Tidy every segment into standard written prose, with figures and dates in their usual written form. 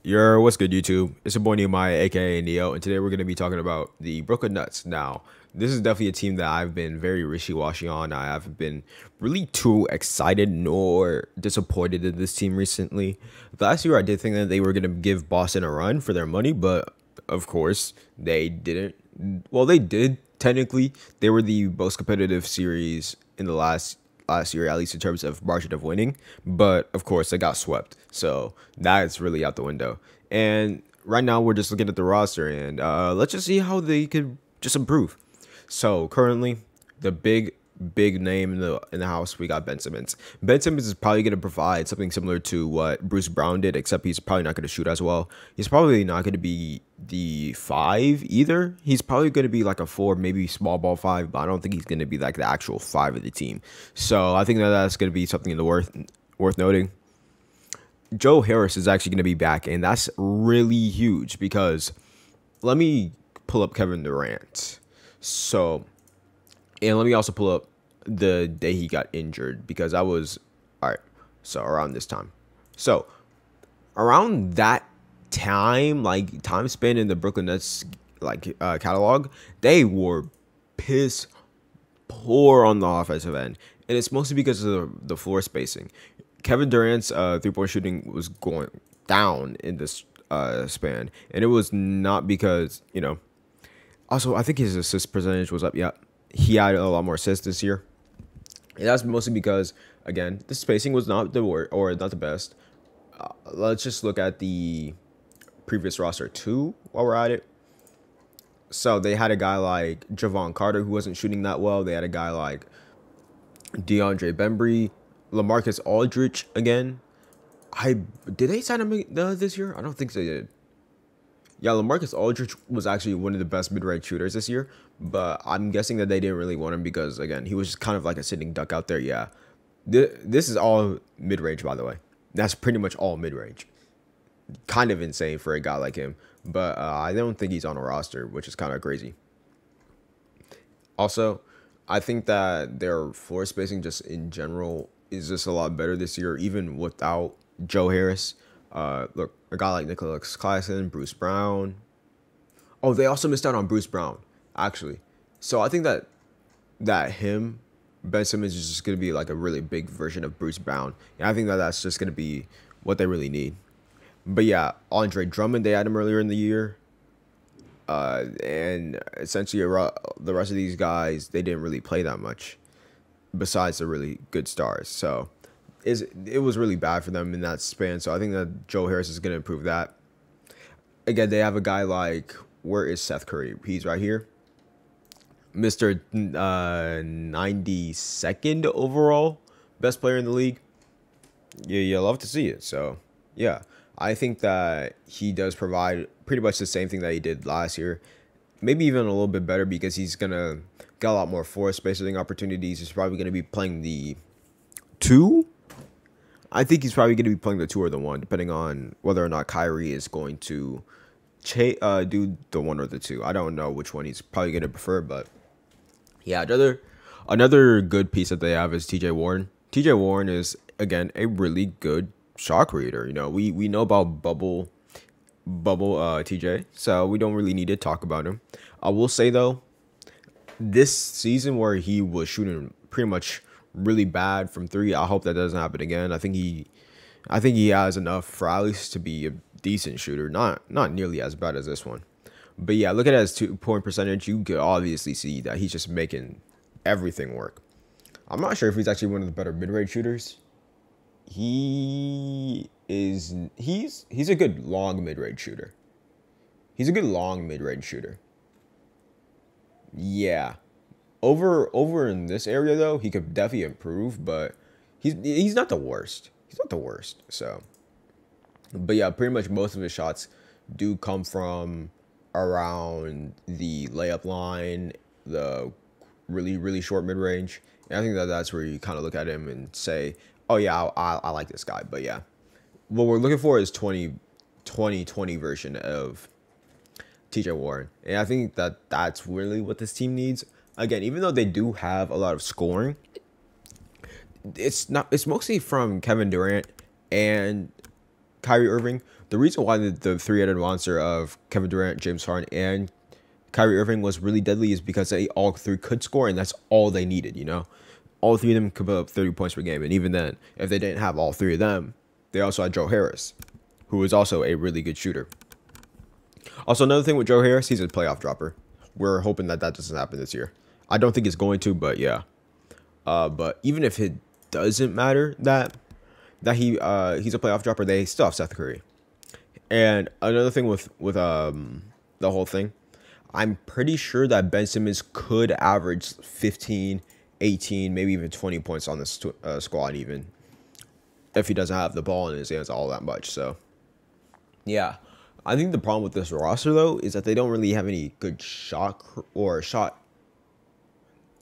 What's good, YouTube? It's your boy Nehemiah, aka Neo, and today we're going to be talking about the Brooklyn Nets. Now, this is definitely a team that I've been very wishy-washy on. I haven't been really too excited nor disappointed in this team recently. Last year, I did think that they were going to give Boston a run for their money, but of course, they didn't. Well, they did, technically. They were the most competitive series in the last year, at least in terms of margin of winning. But of course, they got swept, so that's really out the window. And right now, we're just looking at the roster, and let's just see how they could just improve. So currently, the big name in the house, we got Ben Simmons. Ben Simmons is probably going to provide something similar to what Bruce Brown did, except he's probably not going to shoot as well. He's probably not going to be the 5 either. He's probably going to be like a 4, maybe small ball 5, but I don't think he's going to be like the actual 5 of the team. So I think that that's going to be something worth noting. Joe Harris is actually going to be back, and that's really huge because let me pull up Kevin Durant. So, and let me also pull up the day he got injured because I was all right. So around this time, so around that time, like time span in the Brooklyn Nets catalog, they were piss poor on the offensive end, and it's mostly because of the floor spacing. Kevin Durant's 3-point shooting was going down in this span, and it was not because Also, I think his assist percentage was up. Yeah, he had a lot more assists this year. And that's mostly because, again, the spacing was not the worst or not the best. Let's just look at the previous roster too while we're at it. So they had a guy like Javon Carter who wasn't shooting that well. They had a guy like DeAndre Bembry, LaMarcus Aldridge again. Did they sign him this year? I don't think they did. Yeah, LaMarcus Aldridge was actually one of the best mid-range shooters this year, but I'm guessing that they didn't really want him because, again, he was just kind of like a sitting duck out there. Yeah, this is all mid-range, by the way. That's pretty much all mid-range. Kind of insane for a guy like him, but I don't think he's on a roster, which is kind of crazy. Also, I think that their floor spacing just in general is just a lot better this year, even without Joe Harris. Look, a guy like Nicholas Claxton, Bruce Brown. Oh, they also missed out on Bruce Brown, actually. So I think that Ben Simmons is just going to be like a really big version of Bruce Brown. And I think that that's just going to be what they really need. But yeah, Andre Drummond, they had him earlier in the year. And essentially the rest of these guys, they didn't really play that much besides the really good stars. So it was really bad for them in that span. So I think that Joe Harris is going to improve that. Again, they have a guy like, where is Seth Curry? He's right here. Mr. 92nd overall best player in the league. Yeah, you love to see it. So yeah, I think that he does provide pretty much the same thing that he did last year. Maybe even a little bit better because he's going to get a lot more floor spacing opportunities. He's probably going to be playing the 2. I think he's probably going to be playing the 2 or the 1, depending on whether or not Kyrie is going to do the 1 or the 2. I don't know which one he's probably going to prefer, but yeah, another good piece that they have is TJ Warren. TJ Warren is, again, a really good shot creator. We know about bubble TJ, so we don't really need to talk about him. I will say though, this season where he was shooting pretty much really bad from 3, I hope that doesn't happen again. I think he has enough for at least to be a decent shooter, not nearly as bad as this one. But yeah, look at his 2-point percentage. You could obviously see that he's just making everything work. I'm not sure if he's actually one of the better mid-range shooters. He's a good long mid-range shooter. Yeah. Over in this area though, he could definitely improve, but he's not the worst. So, but yeah, pretty much most of his shots do come from around the layup line, the really short mid range. And I think that that's where you kind of look at him and say, oh yeah, I like this guy. But yeah, what we're looking for is 2020 version of TJ Warren, and I think that that's really what this team needs. Again, even though they do have a lot of scoring, it's mostly from Kevin Durant and Kyrie Irving. the reason why the three-headed monster of Kevin Durant, James Harden, and Kyrie Irving was really deadly is because they all three could score, and that's all they needed, you know? All three of them could put up 30 points per game, and even then, if they didn't have all three of them, they also had Joe Harris, who is also a really good shooter. Also, another thing with Joe Harris, he's a playoff dropper. We're hoping that doesn't happen this year. I don't think it's going to, but yeah. But even if it doesn't matter that he's a playoff dropper, they still have Seth Curry. And another thing with the whole thing, I'm pretty sure that Ben Simmons could average 15, 18, maybe even 20 points on this squad, even if he doesn't have the ball in his hands all that much. So, yeah. I think the problem with this roster, though, is that they don't really have any good shot.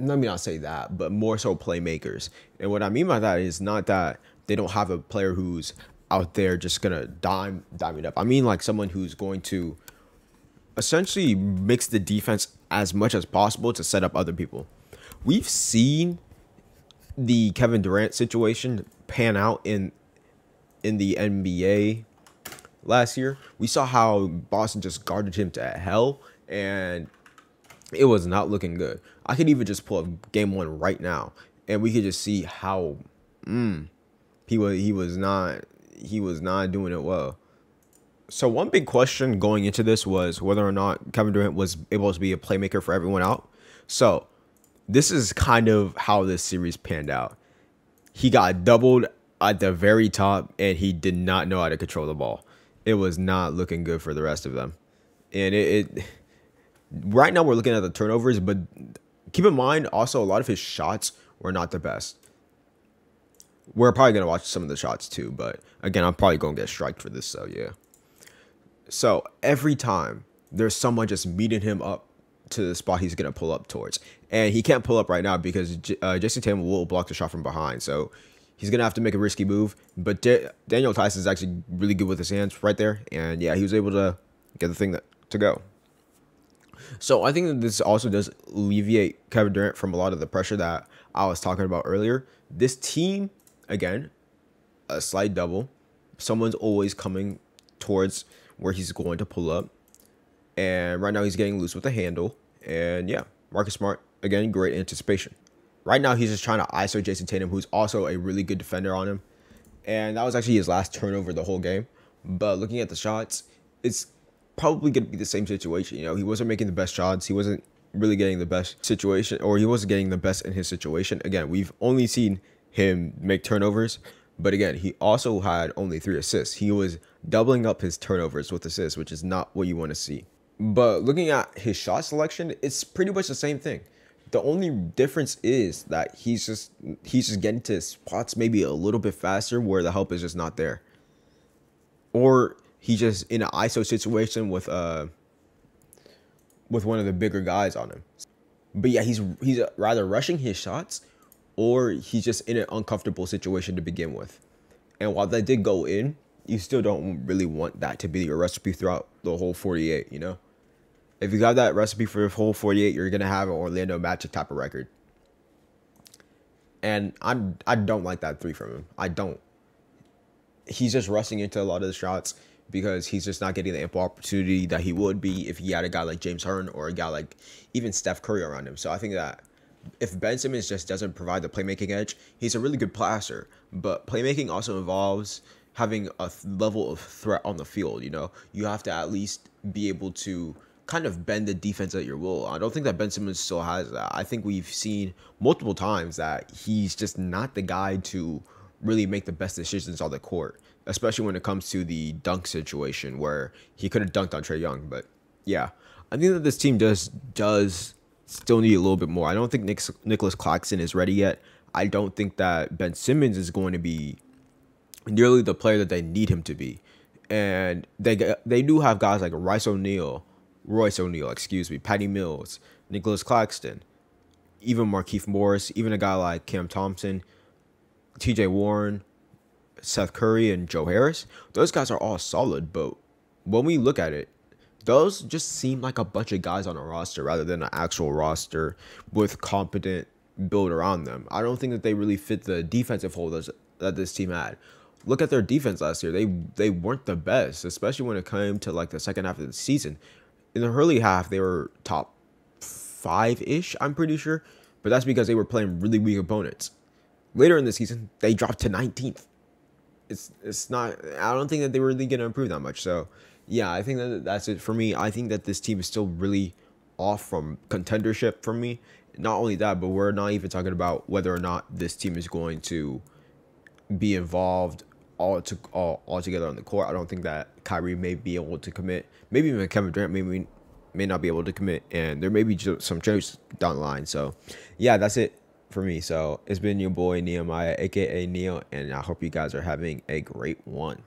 Let me not say that, but more so playmakers. And what I mean by that is not that they don't have a player who's out there just going to dime it up. I mean like someone who's going to essentially mix the defense as much as possible to set up other people. We've seen the Kevin Durant situation pan out in the NBA last year. We saw how Boston just guarded him to hell, and it was not looking good. I could even just pull up game 1 right now, and we could just see how he was not doing it well. So one big question going into this was whether or not Kevin Durant was able to be a playmaker for everyone out. So this is kind of how this series panned out. He got doubled at the very top, and he did not know how to control the ball. It was not looking good for the rest of them. And it right now we're looking at the turnovers, but keep in mind also a lot of his shots were not the best. We're probably going to watch some of the shots too, but again, I'm probably going to get striked for this, so yeah. So every time there's someone just meeting him up to the spot he's going to pull up towards. And he can't pull up right now because Jayson Tatum will block the shot from behind. So he's going to have to make a risky move. But Daniel Theis is actually really good with his hands right there. And yeah, he was able to get the thing to go. So I think that this also does alleviate Kevin Durant from a lot of the pressure that I was talking about earlier. This team, again, a slight double. Someone's always coming towards where he's going to pull up. And right now he's getting loose with the handle. And yeah, Marcus Smart, again, great anticipation. Right now he's just trying to ISO Jayson Tatum, who's also a really good defender on him. And that was actually his last turnover the whole game. But looking at the shots, it's probably going to be the same situation. You know, he wasn't making the best shots. He wasn't really getting the best situation, or he wasn't getting the best in his situation. Again, we've only seen him make turnovers. But again, he also had only 3 assists. He was doubling up his turnovers with assists, which is not what you want to see. But looking at his shot selection, it's pretty much the same thing. The only difference is that he's just getting to his spots maybe a little bit faster where the help is just not there. Or he's just in an ISO situation with one of the bigger guys on him. But yeah, he's rather rushing his shots, or he's just in an uncomfortable situation to begin with. And while that did go in, you still don't really want that to be your recipe throughout the whole 48, you know? If you got that recipe for the whole 48, you're going to have an Orlando Magic type of record. And I don't like that 3 from him. I don't. He's just rushing into a lot of the shots because he's just not getting the ample opportunity that he would be if he had a guy like James Harden or a guy like even Steph Curry around him. So I think that if Ben Simmons just doesn't provide the playmaking edge, he's a really good passer. But playmaking also involves having a level of threat on the field, you know? You have to at least be able to kind of bend the defense at your will. I don't think that Ben Simmons still has that. I think we've seen multiple times that he's just not the guy to really make the best decisions on the court, especially when it comes to the dunk situation where he could have dunked on Trae Young. But yeah, I think that this team does still need a little bit more. I don't think Nicholas Claxton is ready yet. I don't think that Ben Simmons is going to be nearly the player that they need him to be. And they do have guys like Royce O'Neal, Patty Mills, Nicholas Claxton, even Markieff Morris, even a guy like Cam Thompson, TJ Warren, Seth Curry, and Joe Harris. Those guys are all solid, but when we look at it, those just seem like a bunch of guys on a roster rather than an actual roster with competent build around them. I don't think that they really fit the defensive holders that this team had. look at their defense last year. They weren't the best, especially when it came to like the second half of the season. In the early half, they were top 5-ish, I'm pretty sure, but that's because they were playing really weak opponents. Later in the season, they dropped to 19th. It's not. I don't think that they were really gonna improve that much. So yeah, I think that that's it for me. I think that this team is still really off from contendership for me. Not only that, but we're not even talking about whether or not this team is going to be involved all together on the court. I don't think that Kyrie may be able to commit. Maybe even Kevin Durant may not be able to commit, and there may be some changes down the line. So yeah, that's it for me. So it's been your boy Nehemiah, aka Neo, and I hope you guys are having a great one.